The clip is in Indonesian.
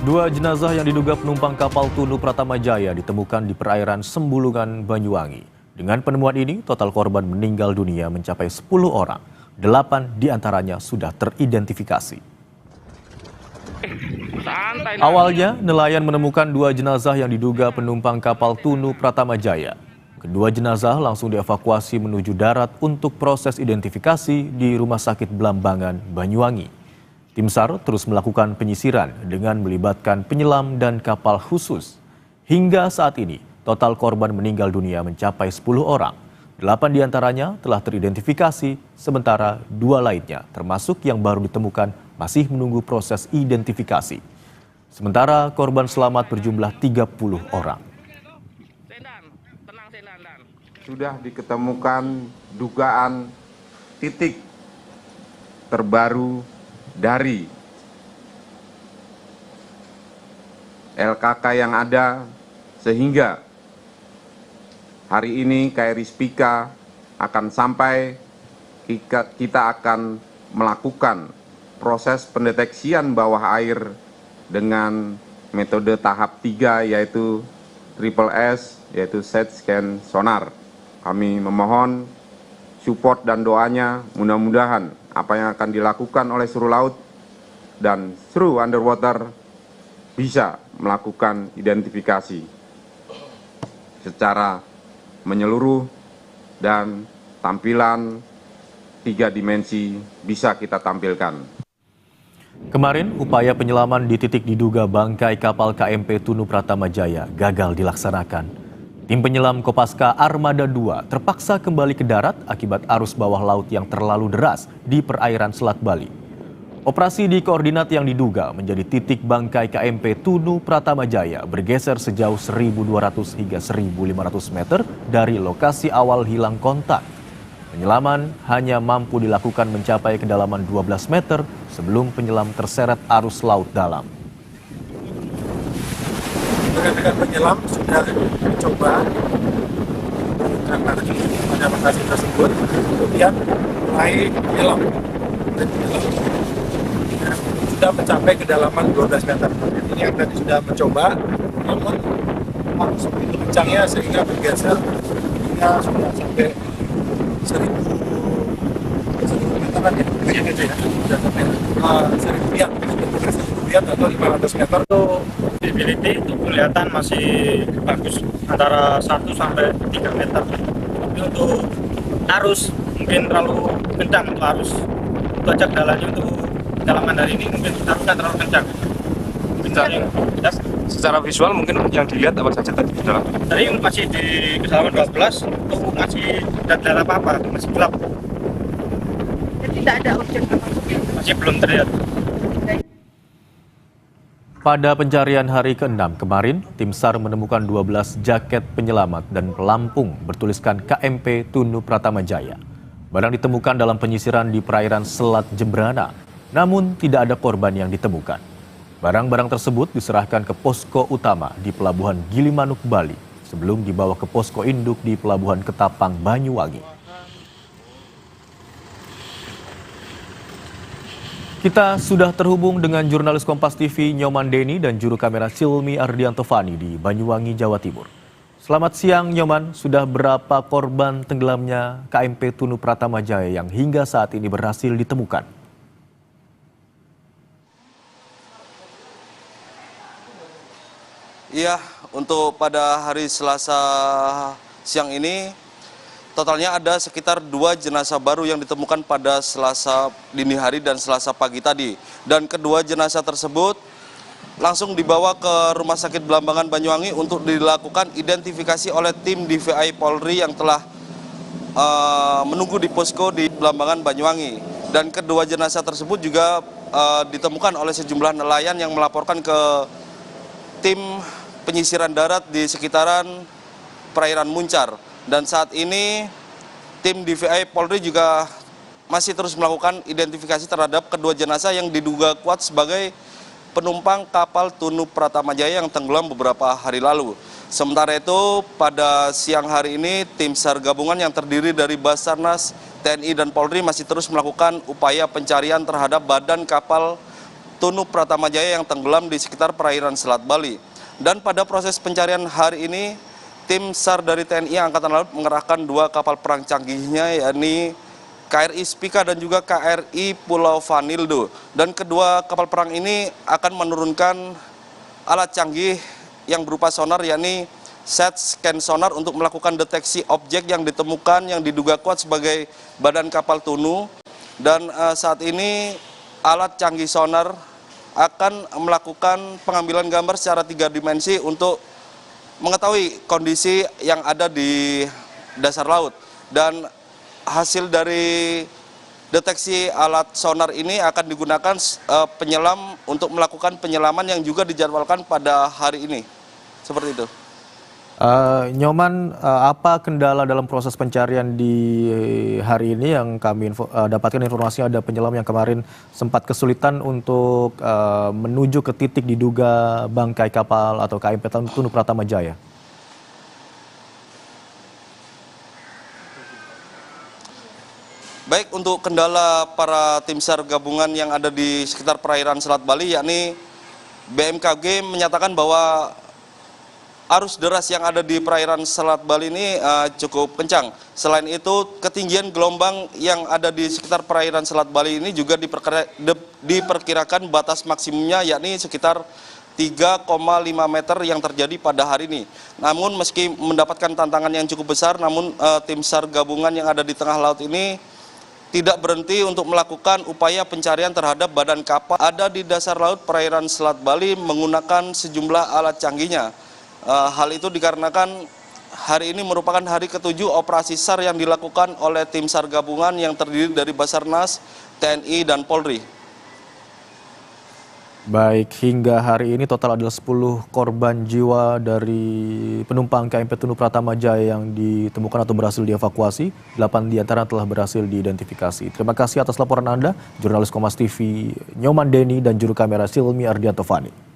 Dua jenazah yang diduga penumpang kapal Tunu Pratamajaya ditemukan di perairan Sembulungan, Banyuwangi. Dengan penemuan ini, total korban meninggal dunia mencapai 10 orang. 8 diantaranya sudah teridentifikasi. Awalnya, nelayan menemukan dua jenazah yang diduga penumpang kapal Tunu Pratamajaya. Kedua jenazah langsung dievakuasi menuju darat untuk proses identifikasi di Rumah Sakit Blambangan, Banyuwangi. Tim SAR terus melakukan penyisiran dengan melibatkan penyelam dan kapal khusus. Hingga saat ini, total korban meninggal dunia mencapai 10 orang. 8 diantaranya telah teridentifikasi, sementara 2 lainnya, termasuk yang baru ditemukan, masih menunggu proses identifikasi. Sementara korban selamat berjumlah 30 orang. Sudah diketemukan dugaan titik terbaru dari LKK yang ada, sehingga hari ini KRI Spika akan sampai, kita akan melakukan proses pendeteksian bawah air dengan metode tahap 3 yaitu Triple S, yaitu Side Scan Sonar. Kami memohon support dan doanya, mudah-mudahan apa yang akan dilakukan oleh Seru Laut dan Seru Underwater bisa melakukan identifikasi secara menyeluruh dan tampilan 3 dimensi bisa kita tampilkan. Kemarin, upaya penyelaman di titik diduga bangkai kapal KMP Tunu Pratamajaya gagal dilaksanakan. Tim penyelam Kopaska Armada 2 terpaksa kembali ke darat akibat arus bawah laut yang terlalu deras di perairan Selat Bali. Operasi di koordinat yang diduga menjadi titik bangkai KMP Tunu Pratamajaya bergeser sejauh 1.200 hingga 1.500 meter dari lokasi awal hilang kontak. Penyelaman hanya mampu dilakukan mencapai kedalaman 12 meter sebelum penyelam terseret arus laut dalam. Rekan-rekan penyelam sudah mencoba mencari pada lokasi tersebut, kemudian mulai menyelam dan sudah mencapai kedalaman 12 meter. Ini yang tadi sudah mencoba, namun arus begitu kencangnya sehingga bergeser hingga sudah sampai 1.000 meteran ya, kayak gitu ya, sudah sampai 1.000 lihat atau 500 meter. Visibility itu kelihatan masih bagus antara 1 sampai 3 meter. Tapi untuk arus mungkin terlalu kencang untuk arus. Untuk ajak jalannya untuk kedalaman hari ini mungkin arusnya terlalu kencang. Secara visual mungkin yang dilihat apa saja tadi di dalam? Tadi masih di kedalaman 12, itu masih tidak ada apa-apa, masih gelap. Tidak ada objek apapun. Masih belum terlihat. Pada pencarian hari ke-6 kemarin, tim SAR menemukan 12 jaket penyelamat dan pelampung bertuliskan KMP Tunu Pratamajaya. Barang ditemukan dalam penyisiran di perairan Selat Jembrana, namun tidak ada korban yang ditemukan. Barang-barang tersebut diserahkan ke posko utama di Pelabuhan Gilimanuk, Bali, sebelum dibawa ke posko induk di Pelabuhan Ketapang, Banyuwangi. Kita sudah terhubung dengan jurnalis Kompas TV Nyoman Deni dan juru kamera Silmi Ardianto Fani di Banyuwangi, Jawa Timur. Selamat siang Nyoman, sudah berapa korban tenggelamnya KMP Tunu Pratamajaya yang hingga saat ini berhasil ditemukan? Iya, untuk pada hari Selasa siang ini totalnya ada sekitar 2 jenazah baru yang ditemukan pada Selasa dini hari dan Selasa pagi tadi. Dan kedua jenazah tersebut langsung dibawa ke Rumah Sakit Blambangan Banyuwangi untuk dilakukan identifikasi oleh tim DVI Polri yang telah menunggu di posko di Blambangan Banyuwangi. Dan kedua jenazah tersebut juga ditemukan oleh sejumlah nelayan yang melaporkan ke tim penyisiran darat di sekitaran perairan Muncar. Dan saat ini tim DVI Polri juga masih terus melakukan identifikasi terhadap kedua jenazah yang diduga kuat sebagai penumpang kapal Tunu Pratamajaya yang tenggelam beberapa hari lalu. Sementara itu pada siang hari ini tim SAR gabungan yang terdiri dari Basarnas, TNI dan Polri masih terus melakukan upaya pencarian terhadap badan kapal Tunu Pratama Jaya yang tenggelam di sekitar perairan Selat Bali. Dan pada proses pencarian hari ini, tim SAR dari TNI Angkatan Laut mengerahkan 2 kapal perang canggihnya, yakni KRI Spika dan juga KRI Pulau Vanildo. Dan kedua kapal perang ini akan menurunkan alat canggih yang berupa sonar, yakni set scan sonar untuk melakukan deteksi objek yang ditemukan yang diduga kuat sebagai badan kapal Tunu. Dan saat ini alat canggih sonar akan melakukan pengambilan gambar secara 3 dimensi untuk mengetahui kondisi yang ada di dasar laut. Dan hasil dari deteksi alat sonar ini akan digunakan penyelam untuk melakukan penyelaman yang juga dijadwalkan pada hari ini. Seperti itu. Nyoman, apa kendala dalam proses pencarian di hari ini? Yang kami dapatkan informasinya ada penyelam yang kemarin sempat kesulitan untuk menuju ke titik diduga bangkai kapal atau KMP Tunu Pratama Jaya. Baik, untuk kendala para tim SAR gabungan yang ada di sekitar perairan Selat Bali, yakni BMKG menyatakan bahwa arus deras yang ada di perairan Selat Bali ini cukup kencang. Selain itu, ketinggian gelombang yang ada di sekitar perairan Selat Bali ini juga diperkirakan batas maksimumnya, yakni sekitar 3,5 meter yang terjadi pada hari ini. Namun meski mendapatkan tantangan yang cukup besar, namun tim SAR gabungan yang ada di tengah laut ini tidak berhenti untuk melakukan upaya pencarian terhadap badan kapal ada di dasar laut perairan Selat Bali menggunakan sejumlah alat canggihnya. Hal itu dikarenakan hari ini merupakan hari ke-7 operasi SAR yang dilakukan oleh tim SAR gabungan yang terdiri dari Basarnas, TNI, dan Polri. Baik, hingga hari ini total adalah 10 korban jiwa dari penumpang KMP Tunu Pratama Jaya yang ditemukan atau berhasil dievakuasi. 8 diantara telah berhasil diidentifikasi. Terima kasih atas laporan Anda, jurnalis Kompas TV Nyoman Deni dan juru kamera Silmi Ardianto Fani.